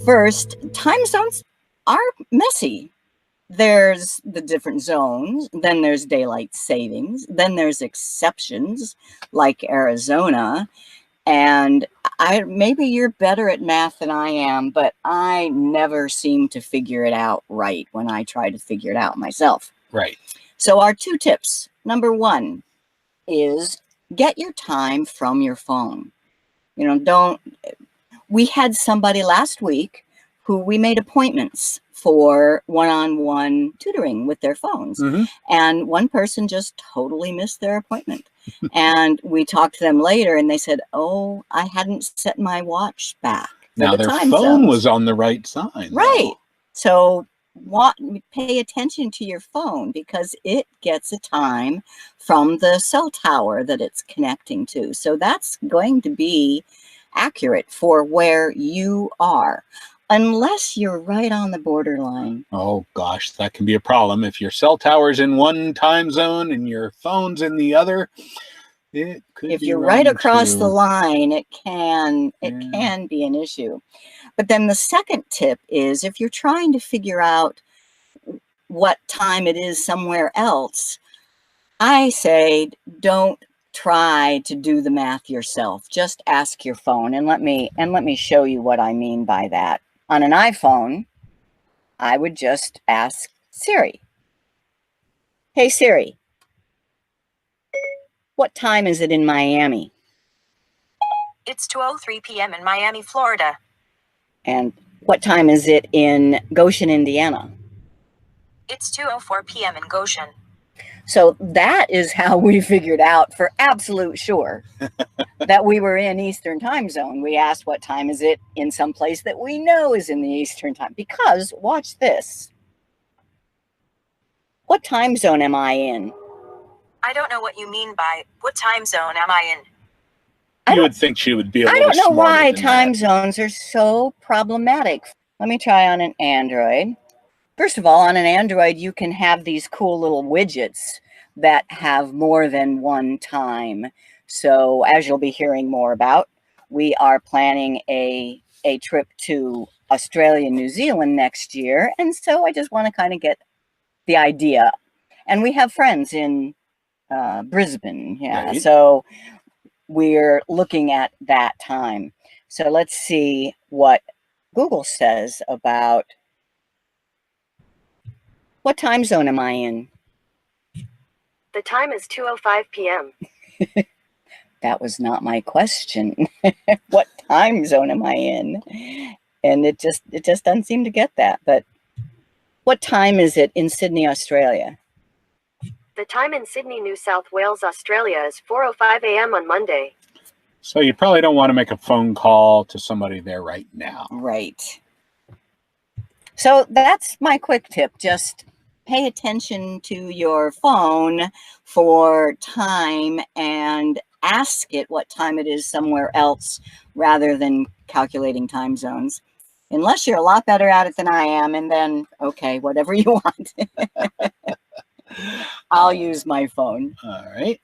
First, time zones are messy. There's the different zones, then there's daylight savings, then there's exceptions like Arizona. And maybe you're better at math than I am, but I never seem to figure it out right when I try to figure it out myself. Right. So our 2 tips. Number 1 is get your time from your phone. We had somebody last week who we made appointments for one-on-one tutoring with their phones. Mm-hmm. And one person just totally missed their appointment. And we talked to them later and they said, oh, I hadn't set my watch back. Now their phone was on the right side. Right. So pay attention to your phone because it gets a time from the cell tower that it's connecting to. So that's going to be accurate for where you are. Unless you're right on the borderline. Oh, gosh, that can be a problem. If your cell tower's in one time zone and your phone's in the other, it could be. If you're right across the line, it can be an issue. But then the second tip is if you're trying to figure out what time it is somewhere else, I say don't try to do the math yourself. Just ask your phone, and let me show you what I mean by that. On an iPhone, I would just ask Siri. Hey, Siri, what time is it in Miami? It's 2:03 p.m. in Miami, Florida. And what time is it in Goshen, Indiana? It's 2:04 p.m. in Goshen. So that is how we figured out for absolute sure that we were in Eastern time zone. We asked what time is it in some place that we know is in the Eastern time. Because, watch this. What time zone am I in? I don't know what you mean by, what time zone am I in? You would think she would be a little smarter. I don't know why than time that. zones are so problematic. Let me try on an Android. First of all, on an Android, you can have these cool little widgets that have more than one time. So as you'll be hearing more about, we are planning a trip to Australia and New Zealand next year. And so I just want to kind of get the idea. And we have friends in Brisbane. Yeah. Right. So we're looking at that time. So let's see what Google says about what time zone am I in? The time is 2:05 p.m. That was not my question. What time zone am I in? And it just doesn't seem to get that. But what time is it in Sydney, Australia? The time in Sydney, New South Wales, Australia is 4:05 a.m. on Monday. So you probably don't want to make a phone call to somebody there right now. Right. So that's my quick tip. Just pay attention to your phone for time and ask it what time it is somewhere else rather than calculating time zones. Unless you're a lot better at it than I am, and then, okay, whatever you want. I'll use my phone. All right.